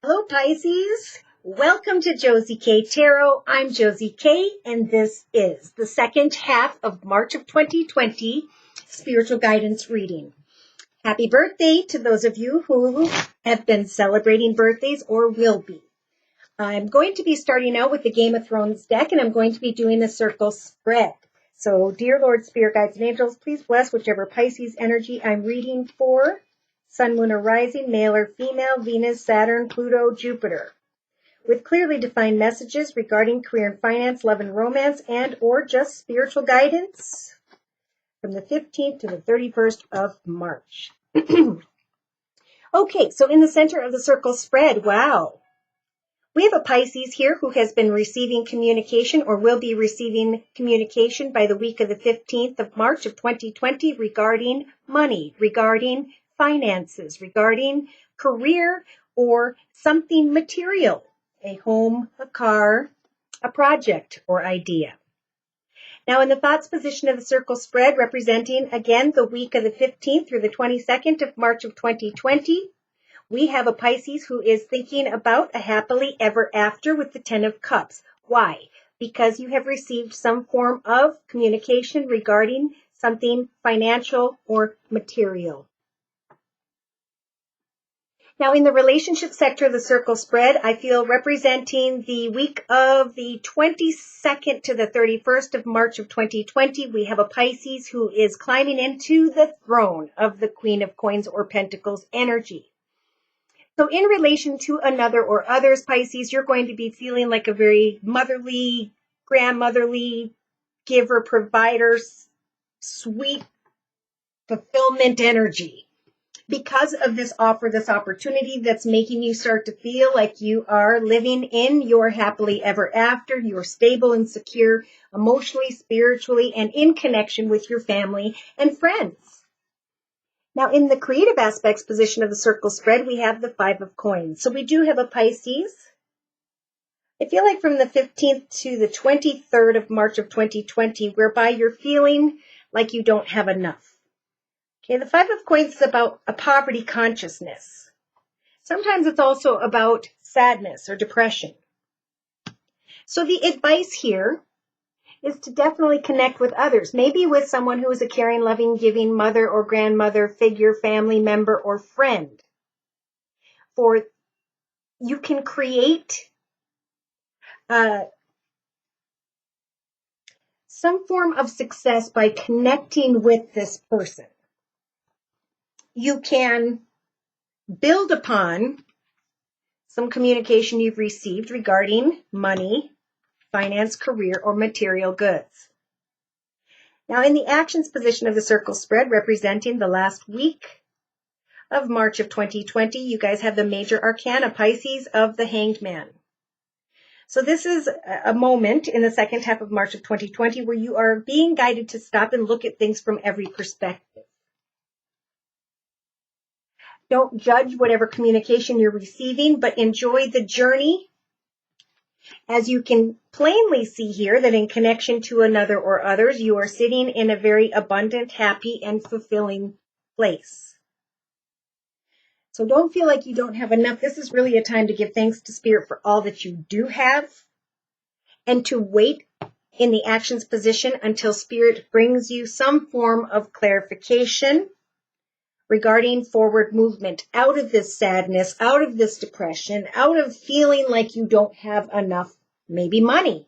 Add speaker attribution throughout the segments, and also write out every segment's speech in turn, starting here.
Speaker 1: Hello, Pisces. Welcome to Josie K Tarot. I'm Josie K, and this is the second half of March of 2020 spiritual guidance reading. Happy birthday to those of you who have been celebrating birthdays or will be. I'm going to be starting out with the Game of Thrones deck, and I'm going to be doing a circle spread. So, dear Lord, Spirit Guides and Angels, please bless whichever Pisces energy I'm reading for. Sun, Moon, or Rising, male or female, Venus, Saturn, Pluto, Jupiter. With clearly defined messages regarding career and finance, love and romance, and or just spiritual guidance from the 15th to the 31st of March. Okay, so in the center of the circle spread, wow. We have a Pisces here who has been receiving communication or will be receiving communication by the week of the 15th of March of 2020 regarding money, regarding finances, regarding career or something material, a home, a car, a project or idea. Now in the thoughts position of the circle spread, representing again the week of the 15th through the 22nd of March of 2020, we have a Pisces who is thinking about a happily ever after with the 10 of Cups. Why? Because you have received some form of communication regarding something financial or material. Now, in the relationship sector of the circle spread, I feel representing the week of the 22nd to the 31st of March of 2020, we have a Pisces who is climbing into the throne of the Queen of Coins or Pentacles energy. So in relation to another or others, Pisces, you're going to be feeling like a very motherly, grandmotherly, giver, provider, sweet fulfillment energy. Because of this offer, this opportunity that's making you start to feel like you are living in your happily ever after, you're stable and secure emotionally, spiritually, and in connection with your family and friends. Now, in the creative aspects position of the circle spread, we have the 5 of Coins. So we do have a Pisces. I feel like from the 15th to the 23rd of March of 2020, whereby you're feeling like you don't have enough. Okay, the 5 of Coins is about a poverty consciousness. Sometimes it's also about sadness or depression. So the advice here is to definitely connect with others, maybe with someone who is a caring, loving, giving mother or grandmother figure, family member, or friend. For you can create some form of success by connecting with this person. You can build upon some communication you've received regarding money, finance, career, or material goods. Now, in the actions position of the circle spread, representing the last week of March of 2020, you guys have the major arcana, Pisces of the Hanged Man. So this is a moment in the second half of March of 2020 where you are being guided to stop and look at things from every perspective. Don't judge whatever communication you're receiving, but enjoy the journey. As you can plainly see here that in connection to another or others, you are sitting in a very abundant, happy, and fulfilling place. So don't feel like you don't have enough. This is really a time to give thanks to Spirit for all that you do have and to wait in the actions position until Spirit brings you some form of clarification regarding forward movement out of this sadness, out of this depression, out of feeling like you don't have enough, maybe money.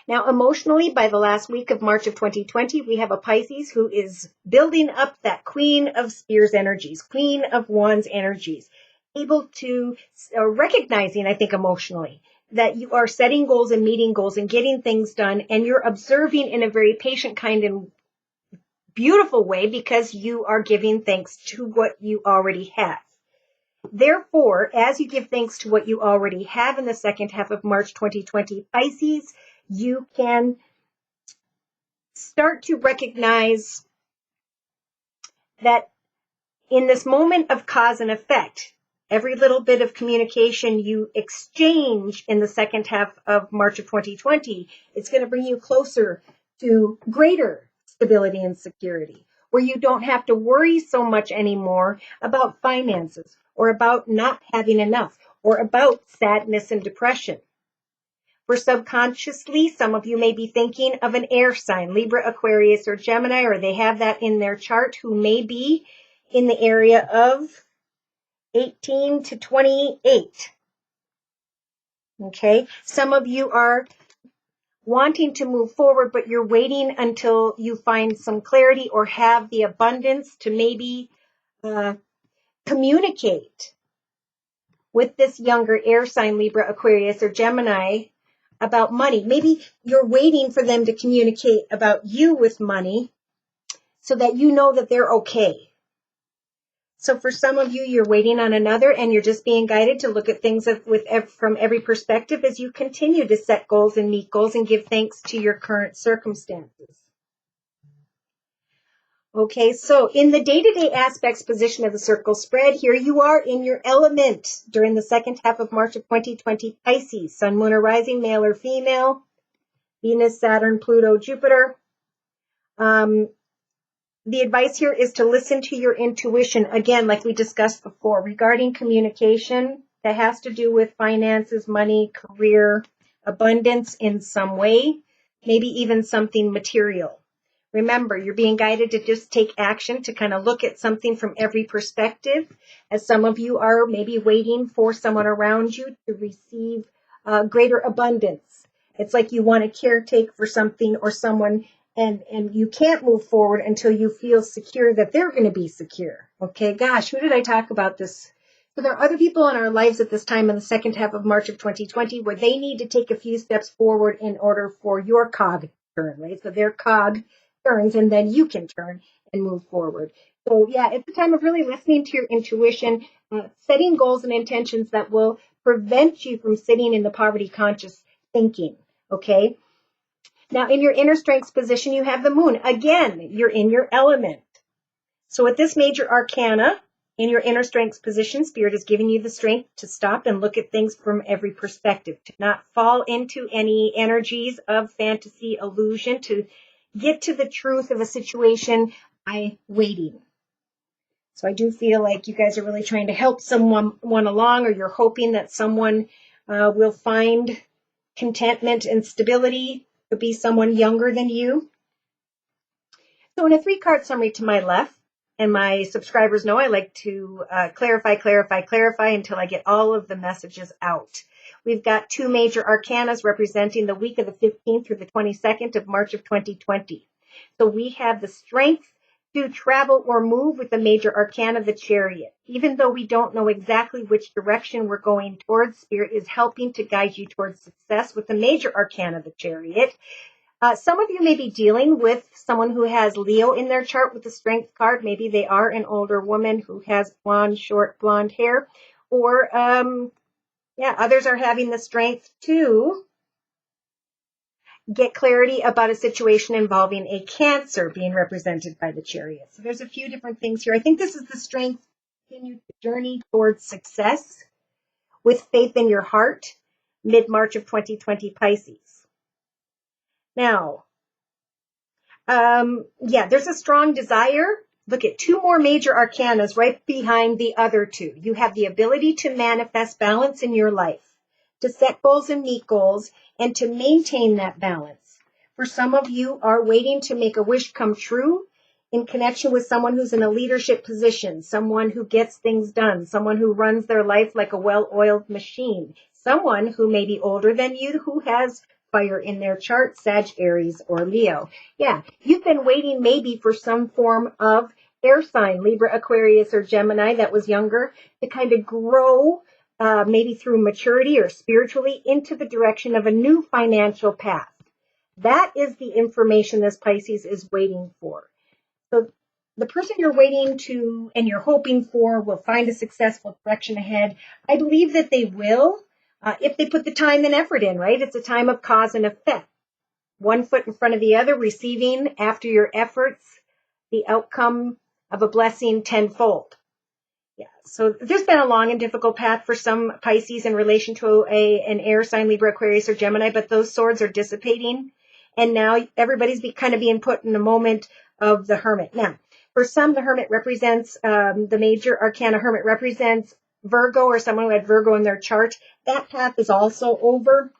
Speaker 1: Now, emotionally, by the last week of March of 2020, we have a Pisces who is building up that Queen of Spears energies, Queen of Wands energies, able to, recognizing, I think, emotionally, that you are setting goals and meeting goals and getting things done, and you're observing in a very patient, kind, and beautiful way because you are giving thanks to what you already have. Therefore, as you give thanks to what you already have in the second half of March 2020, Pisces, you can start to recognize that in this moment of cause and effect, every little bit of communication you exchange in the second half of March of 2020, it's going to bring you closer to greater stability and security. where you don't have to worry so much anymore about finances or about not having enough or about sadness and depression. For subconsciously, some of you may be thinking of an air sign, Libra, Aquarius, or Gemini, or they have that in their chart, who may be in the area of 18 to 28. Okay, some of you are wanting to move forward, but you're waiting until you find some clarity or have the abundance to maybe communicate with this younger air sign, Libra, Aquarius, or Gemini, about money. Maybe you're waiting for them to communicate about you with money so that you know that they're okay. So for some of you, you're waiting on another and you're just being guided to look at things from every perspective as you continue to set goals and meet goals and give thanks to your current circumstances. Okay, so in the day-to-day aspects position of the circle spread, here you are in your element during the second half of March of 2020, Pisces, Sun, Moon, or Rising, male or female, Venus, Saturn, Pluto, Jupiter. The advice here is to listen to your intuition, again, like we discussed before, regarding communication that has to do with finances, money, career, abundance in some way, maybe even something material. Remember, you're being guided to just take action, to kind of look at something from every perspective, as some of you are maybe waiting for someone around you to receive greater abundance. It's like you want to caretake for something or someone, and you can't move forward until you feel secure that they're going to be secure. Okay, gosh, who did I talk about this? So there are other people in our lives at this time in the second half of March of 2020 where they need to take a few steps forward in order for your cog to turn, right? So their cog turns and then you can turn and move forward. So yeah, it's a time of really listening to your intuition, setting goals and intentions that will prevent you from sitting in the poverty conscious thinking. Okay. Now, in your inner strengths position, you have the moon. Again, you're in your element. So with this major arcana, in your inner strengths position, Spirit is giving you the strength to stop and look at things from every perspective, to not fall into any energies of fantasy, illusion, to get to the truth of a situation by waiting. So I do feel like you guys are really trying to help someone along, or you're hoping that someone will find contentment and stability. Could be someone younger than you. So in a 3-card summary to my left, and my subscribers know I like to clarify until I get all of the messages out. We've got 2 major arcanas representing the week of the 15th through the 22nd of March of 2020. So we have the strength to travel or move with the major arcana, the Chariot. Even though we don't know exactly which direction we're going towards, Spirit is helping to guide you towards success with the major arcana, the Chariot. Some of you may be dealing with someone who has Leo in their chart with the strength card. Maybe they are an older woman who has short blonde hair. Or, others are having the strength to get clarity about a situation involving a Cancer being represented by the Chariot. So there's a few different things here. I think this is the strength to continue the journey towards success with faith in your heart, mid-March of 2020, Pisces. Now, there's a strong desire. Look at 2 more major arcanas right behind the other 2. You have the ability to manifest balance in your life, to set goals and meet goals, and to maintain that balance. For some of you are waiting to make a wish come true in connection with someone who's in a leadership position, someone who gets things done, someone who runs their life like a well-oiled machine, someone who may be older than you who has fire in their chart, Sag, Aries, or Leo. Yeah, you've been waiting maybe for some form of air sign, Libra, Aquarius, or Gemini that was younger, to kind of grow, maybe through maturity or spiritually, into the direction of a new financial path. That is the information this Pisces is waiting for. So the person you're waiting to and you're hoping for will find a successful direction ahead. I believe that they will. If they put the time and effort in, right? It's a time of cause and effect. One foot in front of the other, receiving after your efforts the outcome of a blessing tenfold. Yeah. So there's been a long and difficult path for some Pisces in relation to an air sign, Libra, Aquarius, or Gemini, but those swords are dissipating. And now everybody's kind of being put in a moment of the Hermit. Now, For some, the Hermit represents, the major arcana Hermit represents Virgo or someone who had Virgo in their chart. That path is also over.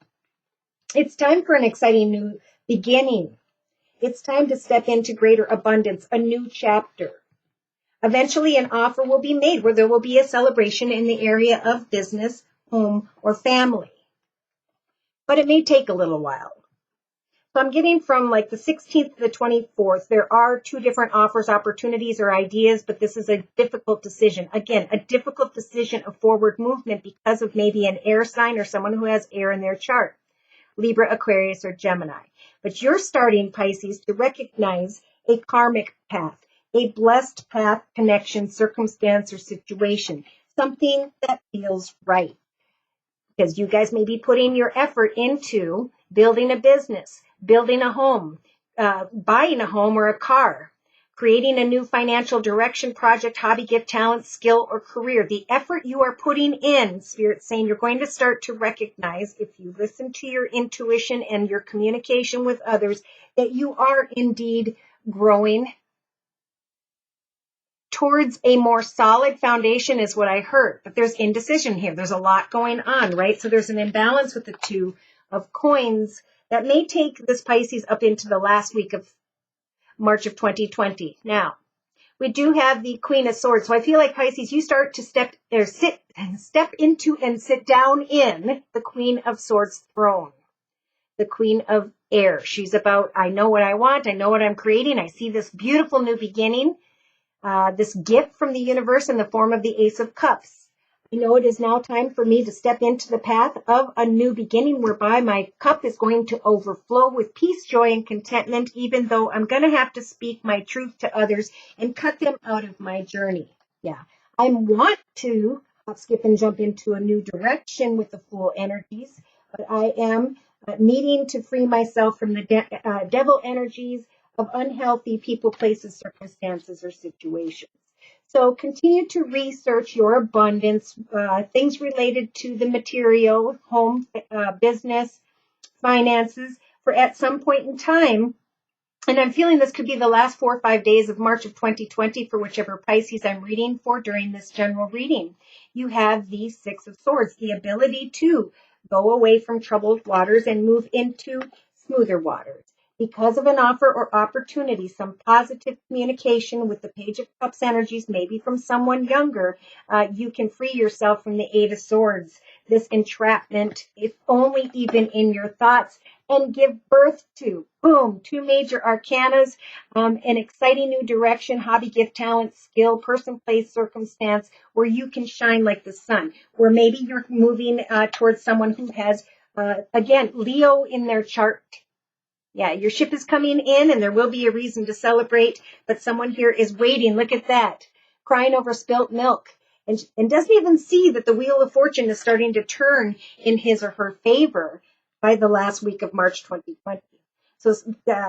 Speaker 1: It's time for an exciting new beginning. It's time to step into greater abundance, a new chapter. Eventually, an offer will be made where there will be a celebration in the area of business, home, or family. But it may take a little while. So I'm getting from like the 16th to the 24th, there are 2 different offers, opportunities, or ideas, but this is a difficult decision. Again, a difficult decision of forward movement because of maybe an air sign or someone who has air in their chart. Libra, Aquarius, or Gemini. But you're starting, Pisces, to recognize a karmic path, a blessed path, connection, circumstance, or situation, something that feels right. Because you guys may be putting your effort into building a business, building a home, buying a home or a car, creating a new financial direction, project, hobby, gift, talent, skill, or career. The effort you are putting in, Spirit's saying, you're going to start to recognize, if you listen to your intuition and your communication with others, that you are indeed growing towards a more solid foundation is what I heard. But there's indecision here. There's a lot going on, right? So there's an imbalance with the 2 of coins that may take this Pisces up into the last week of March of 2020. Now, we do have the Queen of Swords. So I feel like, Pisces, you start to step into and sit down in the Queen of Swords throne, the Queen of Air. She's about, I know what I want. I know what I'm creating. I see this beautiful new beginning, this gift from the universe in the form of the Ace of Cups. I know it is now time for me to step into the path of a new beginning whereby my cup is going to overflow with peace, joy, and contentment, even though I'm going to have to speak my truth to others and cut them out of my journey. Yeah, I want to hop, skip, and jump into a new direction with the Fool energies, but I am needing to free myself from the devil energies of unhealthy people, places, circumstances, or situations. So continue to research your abundance, things related to the material, home, business, finances, for at some point in time, and I'm feeling this could be the last 4 or 5 days of March of 2020 for whichever Pisces I'm reading for during this general reading. You have the 6 of Swords, the ability to go away from troubled waters and move into smoother waters. Because of an offer or opportunity, some positive communication with the Page of Cups energies, maybe from someone younger, you can free yourself from the 8 of Swords, this entrapment, if only even in your thoughts, and give birth to, boom, 2 major arcanas, an exciting new direction, hobby, gift, talent, skill, person, place, circumstance, where you can shine like the sun, where maybe you're moving towards someone who has, again, Leo in their chart. Yeah, your ship is coming in and there will be a reason to celebrate, but someone here is waiting. Look at that, crying over spilt milk, and doesn't even see that the wheel of fortune is starting to turn in his or her favor by the last week of March 2020. So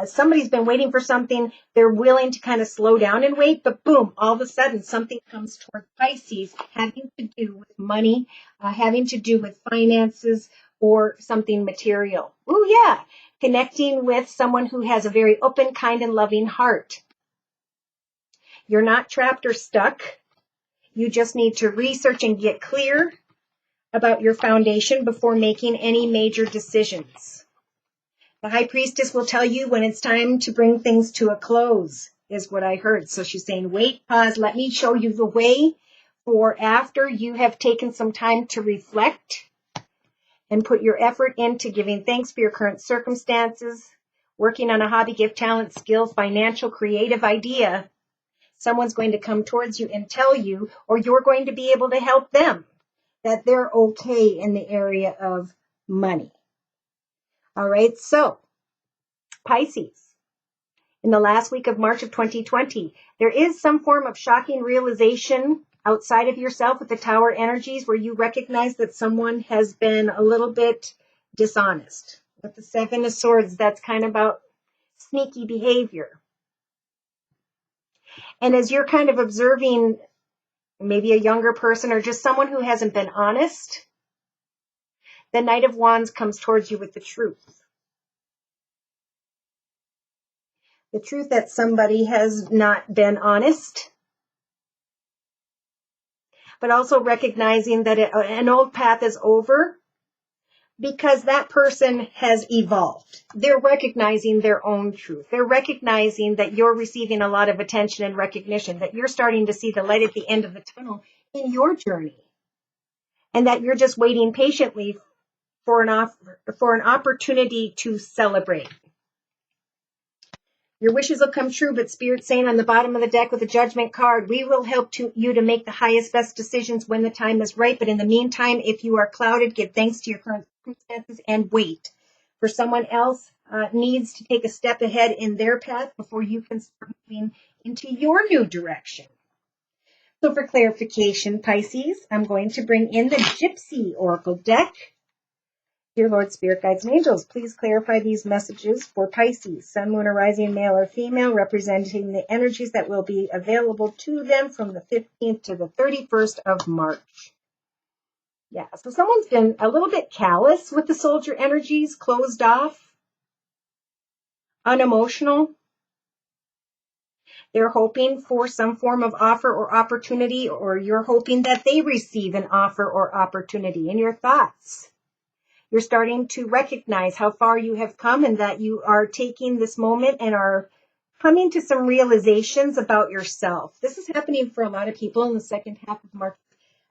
Speaker 1: somebody's been waiting for something. They're willing to kind of slow down and wait, but boom, all of a sudden something comes toward Pisces having to do with money, having to do with finances, or something material. Oh yeah, connecting with someone who has a very open, kind, and loving heart. You're not trapped or stuck. You just need to research and get clear about your foundation before making any major decisions. The High Priestess will tell you when it's time to bring things to a close, is what I heard. So she's saying, wait, pause, let me show you the way for after you have taken some time to reflect and put your effort into giving thanks for your current circumstances, working on a hobby, gift, talent, skill, financial, creative idea. Someone's going to come towards you and tell you, or you're going to be able to help them, that they're okay in the area of money. All right, so Pisces, in the last week of March of 2020, there is some form of shocking realization outside of yourself with the Tower energies where you recognize that someone has been a little bit dishonest. With the 7 of Swords, that's kind of about sneaky behavior. And as you're kind of observing maybe a younger person or just someone who hasn't been honest, the Knight of Wands comes towards you with the truth. The truth that somebody has not been honest, but also recognizing that an old path is over because that person has evolved. They're recognizing their own truth. They're recognizing that you're receiving a lot of attention and recognition, that you're starting to see the light at the end of the tunnel in your journey, and that you're just waiting patiently for an opportunity to celebrate. Your wishes will come true, but Spirit's saying on the bottom of the deck with the Judgment card, we will help you to make the highest, best decisions when the time is right. But in the meantime, if you are clouded, give thanks to your current circumstances and wait. For someone else needs to take a step ahead in their path before you can start moving into your new direction. So for clarification, Pisces, I'm going to bring in the Gypsy Oracle deck. Dear Lord, Spirit Guides and Angels, please clarify these messages for Pisces, Sun, Moon, or Rising, male or female, representing the energies that will be available to them from the 15th to the 31st of March. Yeah, so someone's been a little bit callous with the soldier energies, closed off, unemotional. They're hoping for some form of offer or opportunity, or you're hoping that they receive an offer or opportunity in your thoughts. You're starting to recognize how far you have come and that you are taking this moment and are coming to some realizations about yourself. This is happening for a lot of people in the second half of March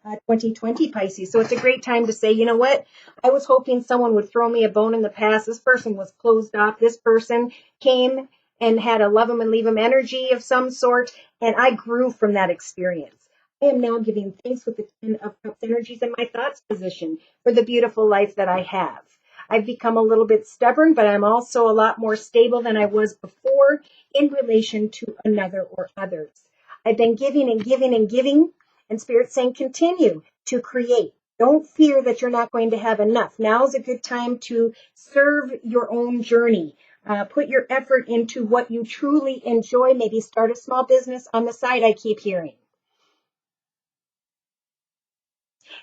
Speaker 1: 2020, Pisces. So it's a great time to say, you know what? I was hoping someone would throw me a bone in the past. This person was closed off. This person came and had a love them and leave them energy of some sort. And I grew from that experience. I am now giving thanks with the 10 of Cups energies in my thoughts position for the beautiful life that I have. I've become a little bit stubborn, but I'm also a lot more stable than I was before in relation to another or others. I've been giving and giving and giving, and Spirit's saying continue to create. Don't fear that you're not going to have enough. Now is a good time to serve your own journey. Put your effort into what you truly enjoy. Maybe start a small business on the side, I keep hearing.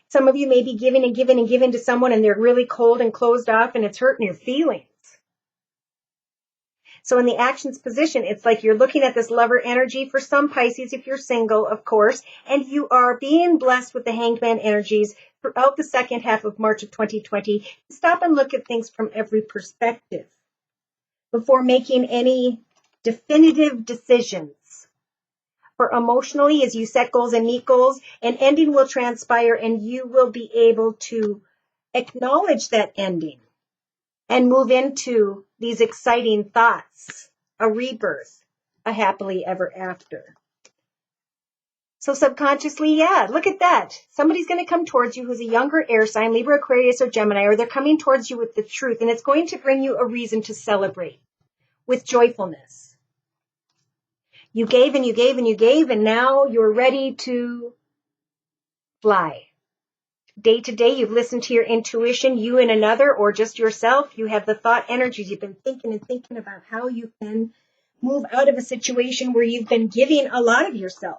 Speaker 1: Some of you may be giving and giving and giving to someone and they're really cold and closed off and it's hurting your feelings. So in the actions position, it's like you're looking at this lover energy for some Pisces, if you're single, of course, and you are being blessed with the Hangman energies throughout the second half of March of 2020. Stop and look at things from every perspective before making any definitive decisions. For emotionally, as you set goals and meet goals, an ending will transpire and you will be able to acknowledge that ending and move into these exciting thoughts, a rebirth, a happily ever after. So subconsciously, yeah, look at that. Somebody's going to come towards you who's a younger air sign, Libra, Aquarius, or Gemini, or they're coming towards you with the truth, and it's going to bring you a reason to celebrate with joyfulness. You gave and you gave and you gave, and now you're ready to fly. Day to day, you've listened to your intuition, you and another, or just yourself. You have the thought energies. You've been thinking and thinking about how you can move out of a situation where you've been giving a lot of yourself.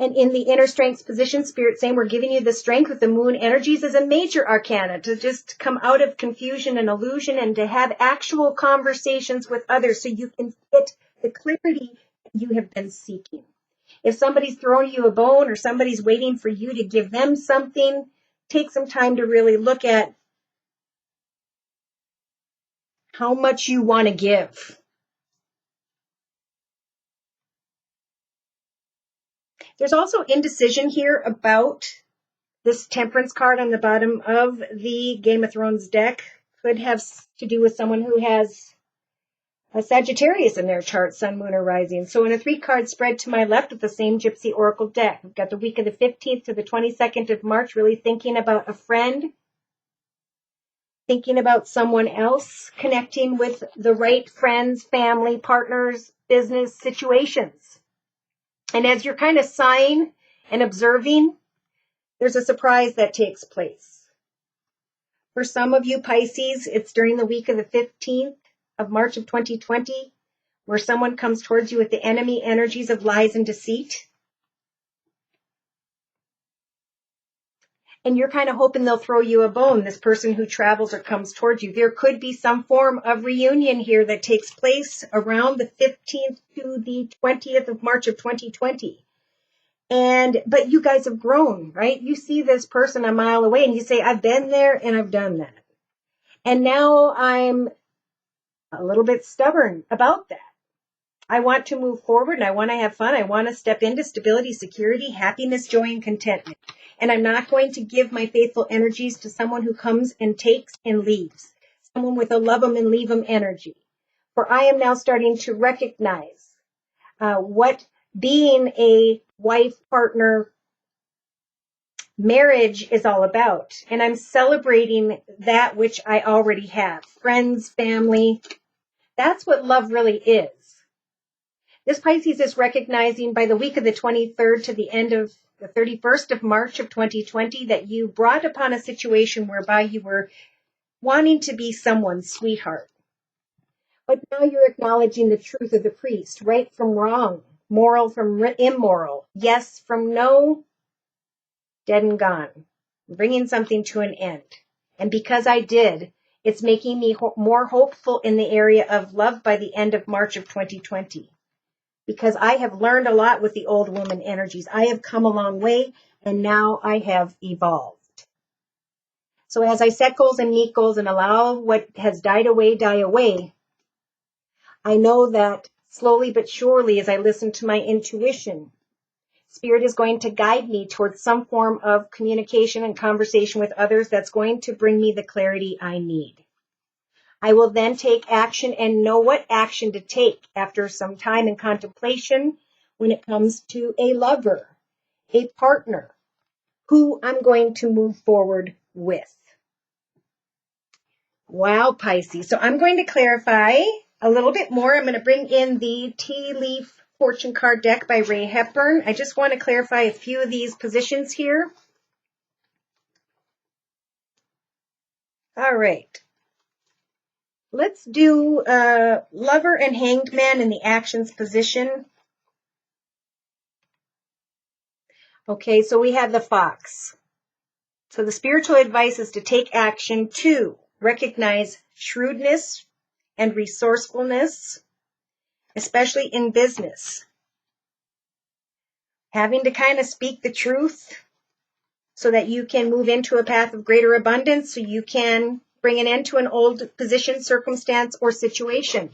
Speaker 1: And in the inner strengths position, Spirit saying we're giving you the strength with the moon energies as a major arcana to just come out of confusion and illusion and to have actual conversations with others so you can get the clarity you have been seeking. If somebody's throwing you a bone or somebody's waiting for you to give them something, take some time to really look at how much you want to give. There's also indecision here about this Temperance card on the bottom of the Game of Thrones deck. Could have to do with someone who has a Sagittarius in their chart, Sun, Moon, or Rising. So in a 3-card spread to my left with the same Gypsy Oracle deck, we've got the week of the 15th to the 22nd of March, really thinking about a friend, thinking about someone else, connecting with the right friends, family, partners, business situations. And as you're kind of sighing and observing, there's a surprise that takes place. For some of you Pisces, it's during the week of the 15th of March of 2020, where someone comes towards you with the enemy energies of lies and deceit. and you're kind of hoping they'll throw you a bone, this person who travels or comes towards you. There could be some form of reunion here that takes place around the 15th to the 20th of March of 2020. But you guys have grown, right? You see this person a mile away and you say, I've been there and I've done that. And now I'm a little bit stubborn about that. I want to move forward and I want to have fun. I want to step into stability, security, happiness, joy, and contentment. And I'm not going to give my faithful energies to someone who comes and takes and leaves, someone with a love them and leave them energy. For I am now starting to recognize what being a wife, partner, marriage is all about. And I'm celebrating that which I already have. Friends, family. That's what love really is. This Pisces is recognizing by the week of the 23rd to the end of the 31st of March of 2020 that you brought upon a situation whereby you were wanting to be someone's sweetheart. But now you're acknowledging the truth of the priest, right from wrong, moral from immoral, yes from no, dead and gone, bringing something to an end. And because I did, it's making me more hopeful in the area of love by the end of March of 2020. Because I have learned a lot with the old woman energies. I have come a long way, and now I have evolved. So as I set goals and meet goals and allow what has died away, die away, I know that slowly but surely, as I listen to my intuition, Spirit is going to guide me towards some form of communication and conversation with others that's going to bring me the clarity I need. I will then take action and know what action to take after some time and contemplation when it comes to a lover, a partner, who I'm going to move forward with. Wow, Pisces. So I'm going to clarify a little bit more. I'm going to bring in the Tea Leaf Fortune Card deck by Ray Hepburn. I just want to clarify a few of these positions here. All right. Let's do Lover and Hanged Man in the actions position. Okay, so we have the Fox. So the spiritual advice is to take action to recognize shrewdness and resourcefulness, especially in business. Having to kind of speak the truth so that you can move into a path of greater abundance, so you can bring an end to an old position, circumstance, or situation.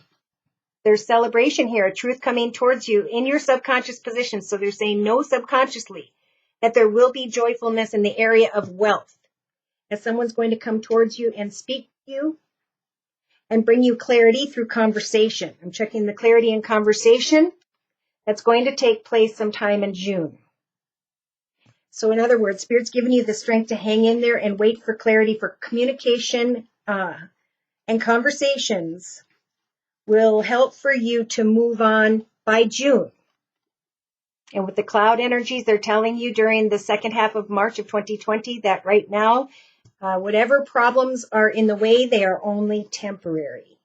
Speaker 1: There's celebration here, a truth coming towards you in your subconscious position. So they're saying no subconsciously that there will be joyfulness in the area of wealth. That someone's going to come towards you and speak to you and bring you clarity through conversation. I'm checking the clarity in conversation. That's going to take place sometime in June. So in other words, Spirit's giving you the strength to hang in there and wait for clarity, for communication and conversations will help for you to move on by June. And with the cloud energies, they're telling you during the second half of March of 2020 that right now, whatever problems are in the way, they are only temporary.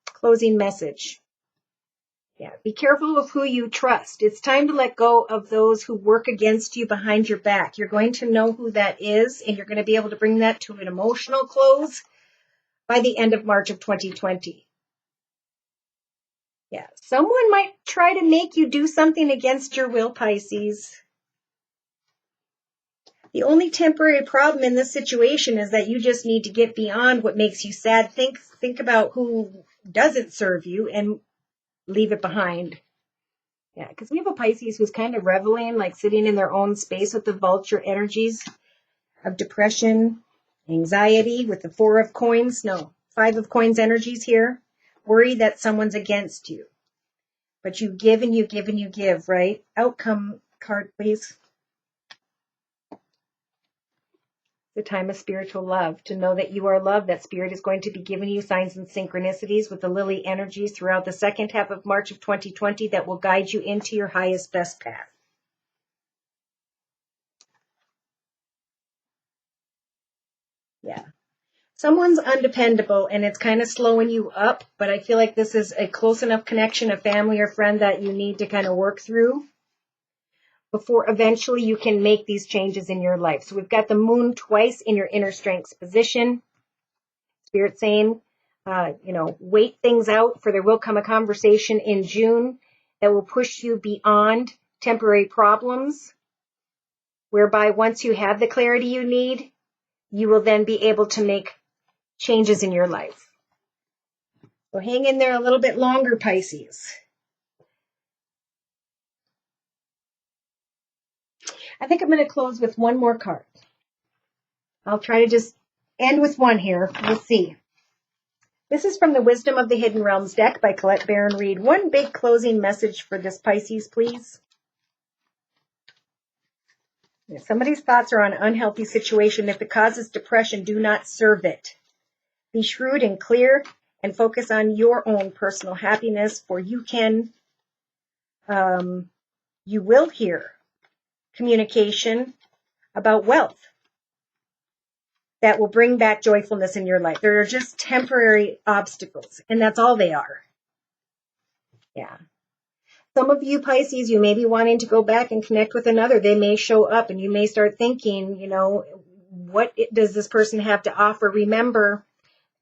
Speaker 1: Closing message. Yeah, be careful of who you trust. It's time to let go of those who work against you behind your back. You're going to know who that is, and you're going to be able to bring that to an emotional close by the end of March of 2020. Yeah, someone might try to make you do something against your will, Pisces. The only temporary problem in this situation is that you just need to get beyond what makes you sad. Think about who doesn't serve you and leave it behind. Yeah, because we have a Pisces who's kind of reveling, like sitting in their own space with the vulture energies of depression, anxiety with the 4 of coins. No, 5 of coins energies here. Worry that someone's against you. But you give and you give and you give, right? Outcome card, please. The time of spiritual love, to know that you are loved, that Spirit is going to be giving you signs and synchronicities with the lily energies throughout the second half of March of 2020 that will guide you into your highest, best path. Yeah. Someone's undependable and it's kind of slowing you up, but I feel like this is a close enough connection, a family or friend that you need to kind of work through. before eventually you can make these changes in your life. So we've got the moon twice in your inner strengths position. Spirit saying, wait things out, for there will come a conversation in June that will push you beyond temporary problems, whereby once you have the clarity you need, you will then be able to make changes in your life. So hang in there a little bit longer, Pisces. I think I'm going to close with one more card. I'll try to just end with one here. We'll see. This is from the Wisdom of the Hidden Realms deck by Colette Baron Reed. One big closing message for this Pisces, please. If somebody's thoughts are on an unhealthy situation, if it causes depression, do not serve it. Be shrewd and clear and focus on your own personal happiness, for you will hear communication about wealth that will bring back joyfulness in your life. There are just temporary obstacles, and that's all they are. Yeah. Some of you Pisces, you may be wanting to go back and connect with another. They may show up and you may start thinking, what does this person have to offer? Remember,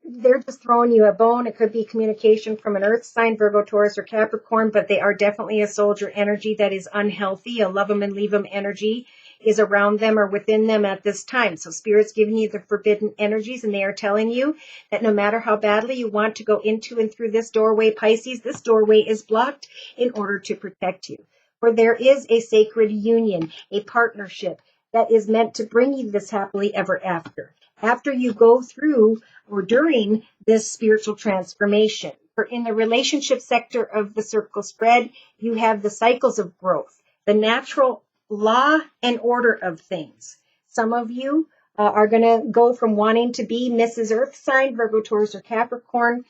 Speaker 1: they're just throwing you a bone. It could be communication from an earth sign, Virgo, Taurus, or Capricorn, but they are definitely a soldier energy that is unhealthy. A love them and leave them energy is around them or within them at this time. So Spirit's giving you the forbidden energies, and they are telling you that no matter how badly you want to go into and through this doorway, Pisces, this doorway is blocked in order to protect you. For there is a sacred union, a partnership that is meant to bring you this happily ever after. After you go through or during this spiritual transformation. For in the relationship sector of the circle spread, you have the cycles of growth, the natural law and order of things. Some of you are going to go from wanting to be Mrs. Earth sign, Virgo, Taurus, or Capricorn,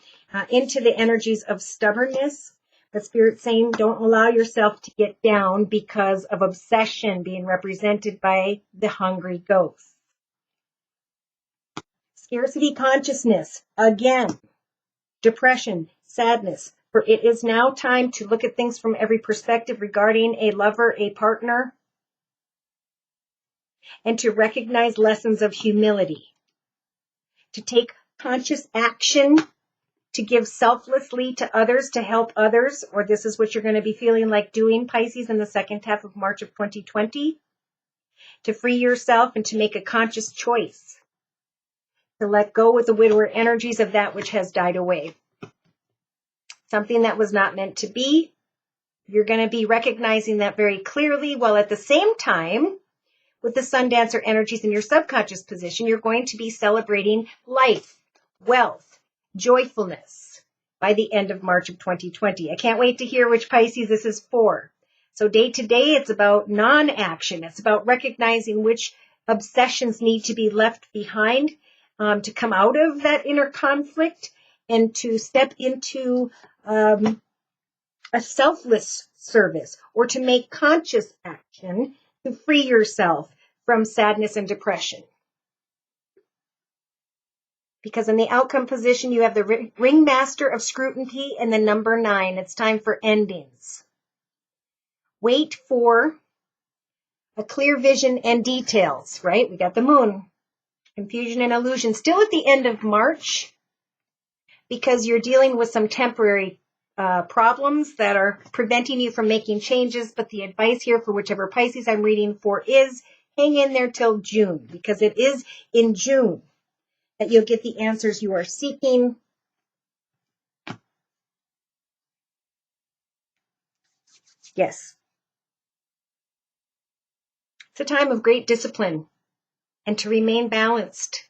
Speaker 1: into the energies of stubbornness. But Spirit's saying, don't allow yourself to get down because of obsession, being represented by the hungry ghost. Scarcity consciousness, again, depression, sadness, for it is now time to look at things from every perspective regarding a lover, a partner, and to recognize lessons of humility, to take conscious action, to give selflessly to others, to help others, or this is what you're going to be feeling like doing, Pisces, in the second half of March of 2020, to free yourself and to make a conscious choice, to let go with the widower energies of that which has died away. Something that was not meant to be. You're going to be recognizing that very clearly, while at the same time, with the Sun Dancer energies in your subconscious position, you're going to be celebrating life, wealth, joyfulness by the end of March of 2020. I can't wait to hear which Pisces this is for. So day to day, it's about non-action. It's about recognizing which obsessions need to be left behind to come out of that inner conflict and to step into a selfless service, or to make conscious action to free yourself from sadness and depression. Because in the outcome position, you have the ringmaster of scrutiny and the number 9. It's time for endings. Wait for a clear vision and details, right? We got the moon, confusion and illusion, still at the end of March, because you're dealing with some temporary problems that are preventing you from making changes. But the advice here for whichever Pisces I'm reading for is hang in there till June, because it is in June that you'll get the answers you are seeking. Yes. It's a time of great discipline and to remain balanced.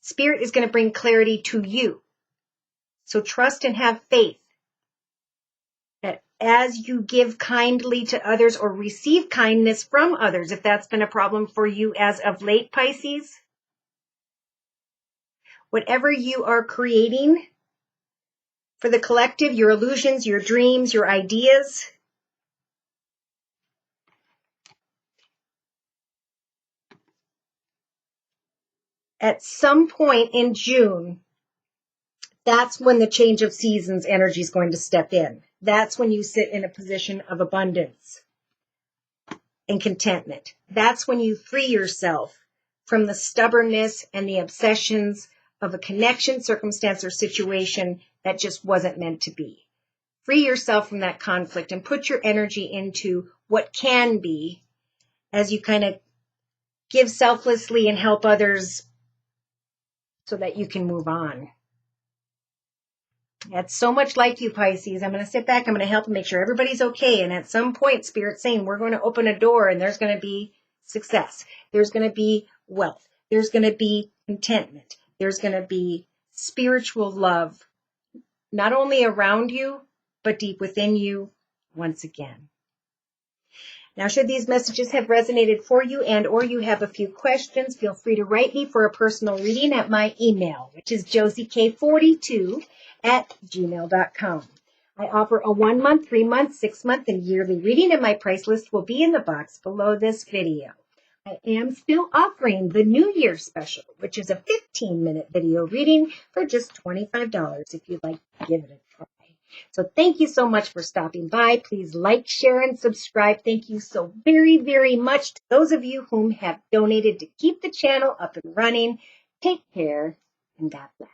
Speaker 1: Spirit is going to bring clarity to you. So trust and have faith that as you give kindly to others or receive kindness from others, if that's been a problem for you as of late, Pisces, whatever you are creating for the collective, your illusions, your dreams, your ideas, at some point in June, that's when the change of seasons energy is going to step in. That's when you sit in a position of abundance. and contentment. That's when you free yourself from the stubbornness and the obsessions of a connection, circumstance, or situation that just wasn't meant to be. Free yourself from that conflict and put your energy into what can be as you kind of give selflessly and help others so that you can move on. That's so much like you, Pisces. I'm going to sit back. I'm going to help and make sure everybody's okay. And at some point, Spirit's saying we're going to open a door and there's going to be success. There's going to be wealth. There's going to be contentment. There's going to be spiritual love, not only around you, but deep within you once again. Now, should these messages have resonated for you and or you have a few questions, feel free to write me for a personal reading at my email, which is josiek42@gmail.com. I offer a 1 month, 3 month, 6 month, and yearly reading, and my price list will be in the box below this video. I am still offering the New Year special, which is a 15-minute video reading for just $25 if you'd like to give it a try. So thank you so much for stopping by. Please like, share, and subscribe. Thank you so very, very much to those of you whom have donated to keep the channel up and running. Take care, and God bless.